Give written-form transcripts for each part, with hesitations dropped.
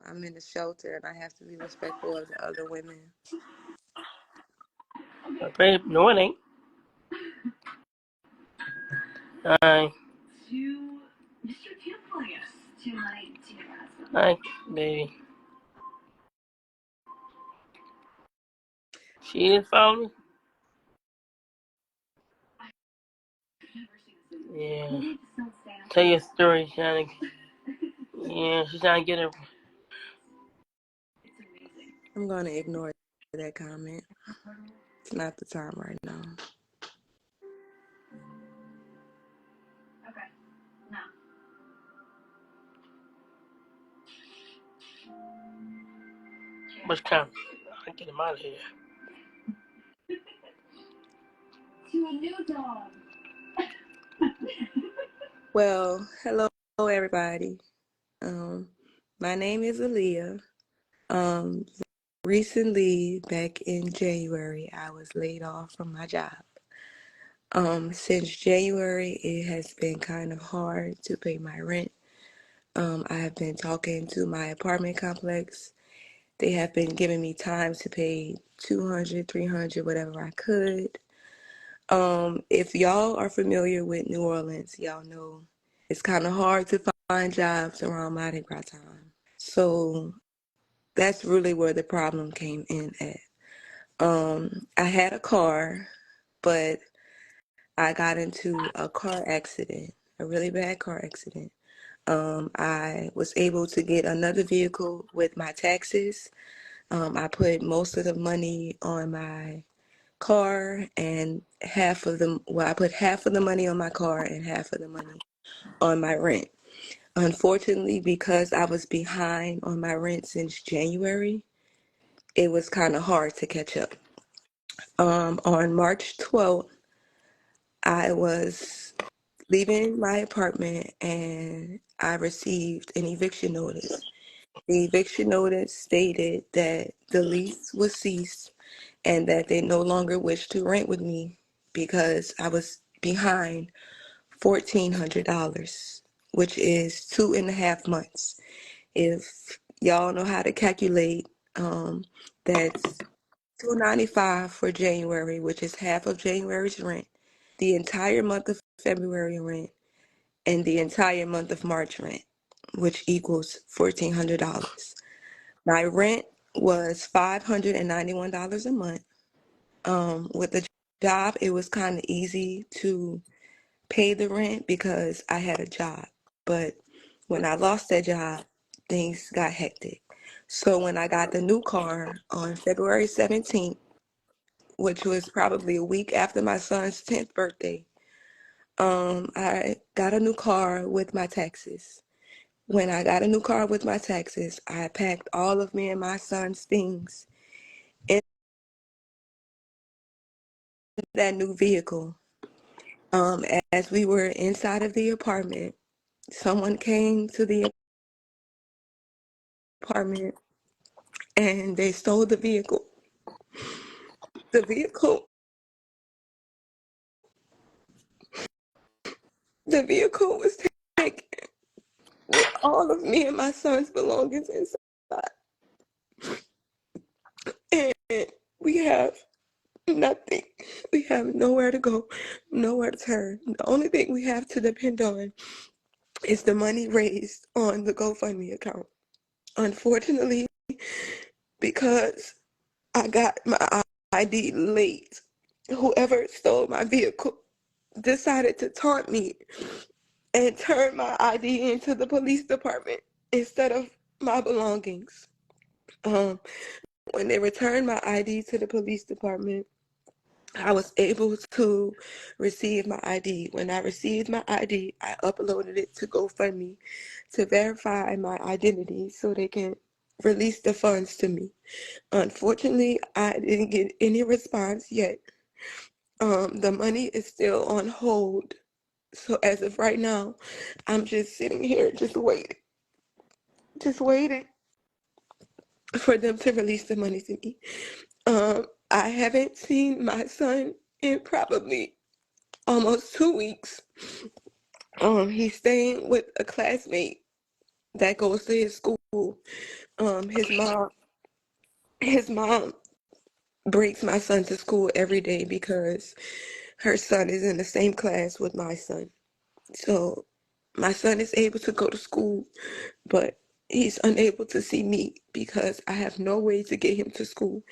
I'm in the shelter and I have to be respectful of the other women. Good morning. Hi. Hi, baby. She didn't follow me? Yeah. Tell your story, Shannon. Yeah, she's trying to get her. I'm going to ignore that comment. It's not the time right now. Much time. I'll get him out of here. Well, hello everybody. Um, my name is Aaliyah. Um, Recently, back in January, I was laid off from my job. Since January, it has been kind of hard to pay my rent. I have been talking to my apartment complex. They have been giving me time to pay 200, 300, whatever I could. If y'all are familiar with New Orleans, y'all know it's kind of hard to find jobs around Mardi Gras time. So that's really where the problem came in at. I had a car, but I got into a car accident, a really bad car accident. I was able to get another vehicle with my taxes. I put most of the money on my car and I put half of the money on my car and half of the money on my rent. Unfortunately, because I was behind on my rent since January, it was kind of hard to catch up. On March 12th, I was leaving my apartment and I received an eviction notice. The eviction notice stated that the lease was ceased and that they no longer wished to rent with me because I was behind $1,400, which is 2.5 months. If y'all know how to calculate, that's $295 for January, which is half of January's rent, the entire month of February rent, and the entire month of March rent, which equals $1,400. My rent was $591 a month. With the job, it was kind of easy to pay the rent because I had a job. But when I lost that job, things got hectic. So when I got the new car on February 17th, which was probably a week after my son's 10th birthday, I got a new car with my taxes. When I got a new car with my taxes, I packed all of me and my son's things in that new vehicle. As we were inside of the apartment, someone came to the apartment and they stole the vehicle. The vehicle, the vehicle was taken with all of me and my son's belongings inside. And we have nothing. We have nowhere to go, nowhere to turn. The only thing we have to depend on is the money raised on the GoFundMe account. Unfortunately, because I got my ID late, whoever stole my vehicle decided to taunt me and turn my ID into the police department instead of my belongings. Um, when they returned my ID to the police department, I was able to receive my ID. When I received my ID, I uploaded it to GoFundMe to verify my identity so they can release the funds to me. Unfortunately, I didn't get any response yet. The money is still on hold. So as of right now, I'm just sitting here just waiting for them to release the money to me. I haven't seen my son in probably almost 2 weeks. He's staying with a classmate that goes to his school. His mom breaks my son to school every day because her son is in the same class with my son. So my son is able to go to school, but he's unable to see me because I have no way to get him to school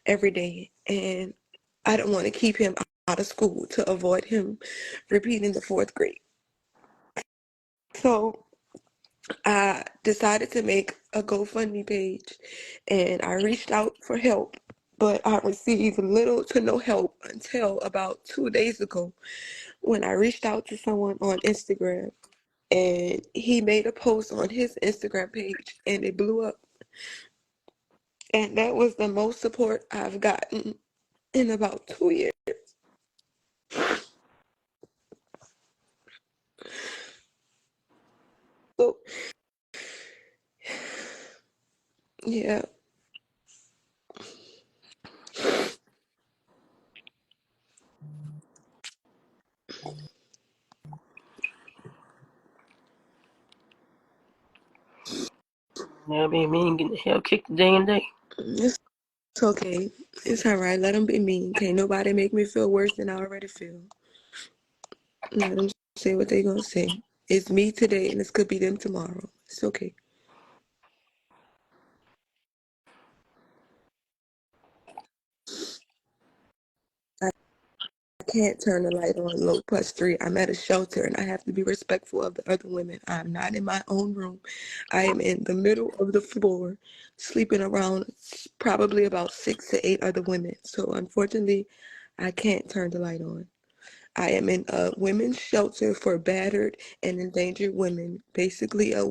every day. And I don't want to keep him out of school to avoid him repeating the fourth grade. So I decided to make a GoFundMe page and I reached out for help, but I received little to no help until about 2 days ago when I reached out to someone on Instagram and he made a post on his Instagram page and it blew up. And that was the most support I've gotten in about 2 years. So, yeah, They'll be mean getting the hell kicked the day and day. it's okay. It's all right. Let them be mean. Can't nobody make me feel worse than I already feel. Let them say what they gonna say. It's me today and this could be them tomorrow. It's okay. I can't turn the light on low plus three. I'm at a shelter and I have to be respectful of the other women. I'm not in my own room. I am in the middle of the floor, sleeping around probably about 6 to 8 other women. So unfortunately, I can't turn the light on. I am in a women's shelter for battered and endangered women, basically a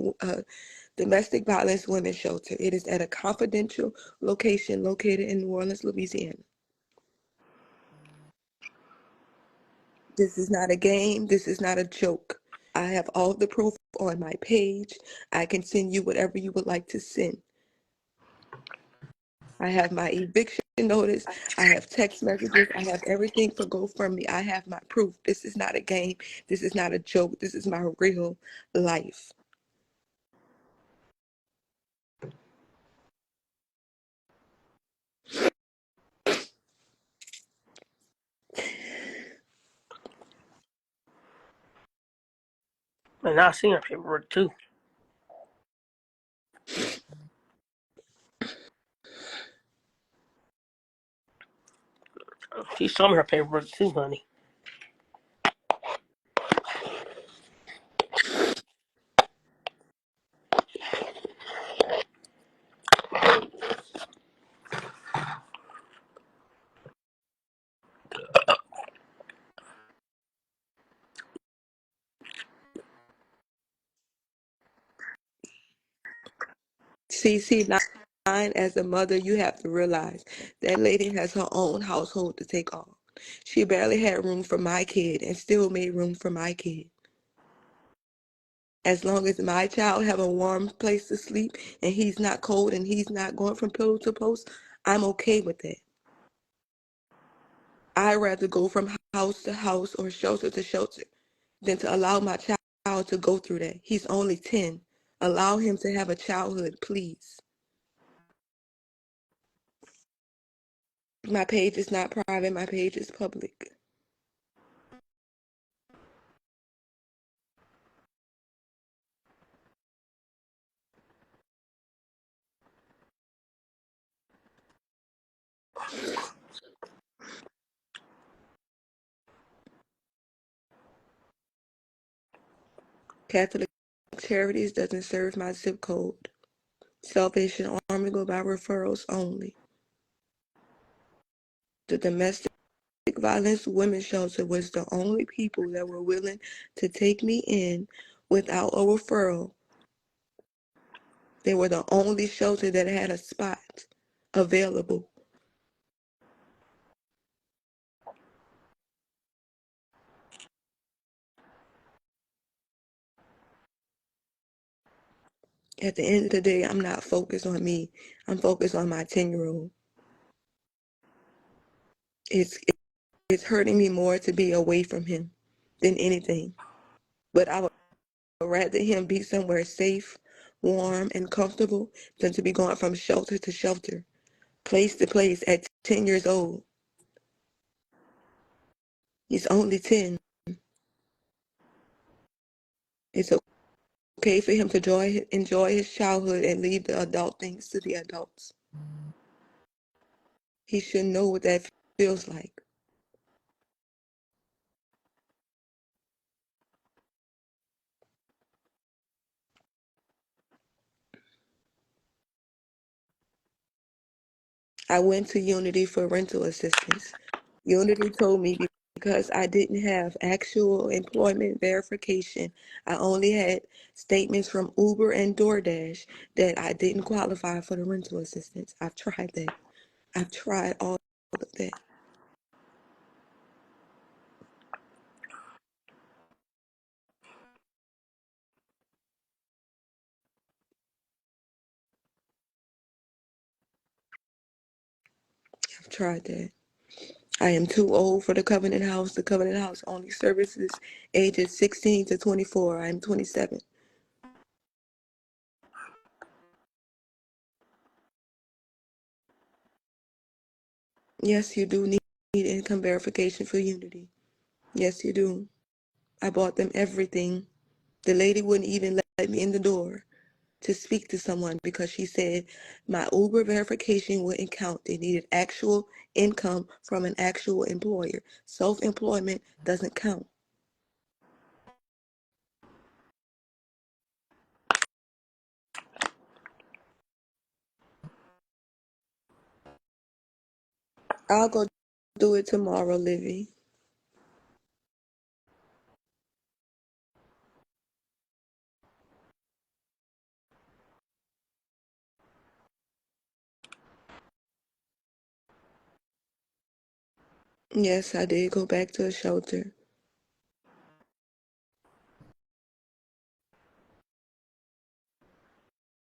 domestic violence women's shelter. It is at a confidential location located in New Orleans, Louisiana. This is not a game. This is not a joke. I have all the proof on my page. I can send you whatever you would like to send. I have my eviction notice. I have text messages. I have everything for GoFundMe. I have my proof. This is not a game. This is not a joke. This is my real life. And I seen her paperwork too. She showed me her paperwork too, honey. See, nine, as a mother, you have to realize that lady has her own household to take on. She barely had room for my kid and still made room for my kid. As long as my child have a warm place to sleep and he's not cold and he's not going from pillow to post, I'm okay with that. I'd rather go from house to house or shelter to shelter than to allow my child to go through that. He's only 10. Allow him to have a childhood, please. My page is not private, my page is public. Catholic Charities doesn't serve my zip code. Salvation Army go by referrals only. The domestic violence women's shelter was the only people that were willing to take me in without a referral. They were the only shelter that had a spot available. At the end of the day, I'm not focused on me. I'm focused on my 10-year-old. It's it's hurting me more to be away from him than anything. But I would rather him be somewhere safe warm, and comfortable than to be going from shelter to shelter, place to place at 10 years old. He's only 10. It's okay for him to enjoy his childhood and leave the adult things to the adults. He should know what that feels like. I went to Unity for rental assistance. Unity told me because I didn't have actual employment verification, I only had statements from Uber and DoorDash, that I didn't qualify for the rental assistance. I've tried that. I've tried all of that. I've tried that. I am too old for the Covenant House. The Covenant House only services ages 16 to 24. I am 27. Yes, you do need income verification for Unity. Yes, you do. I bought them everything. The lady wouldn't even let me in the door to speak to someone because she said my Uber verification wouldn't count. They needed actual income from an actual employer. Self-employment doesn't count. I'll go do it tomorrow, Livy. Yes, I did go back to a shelter.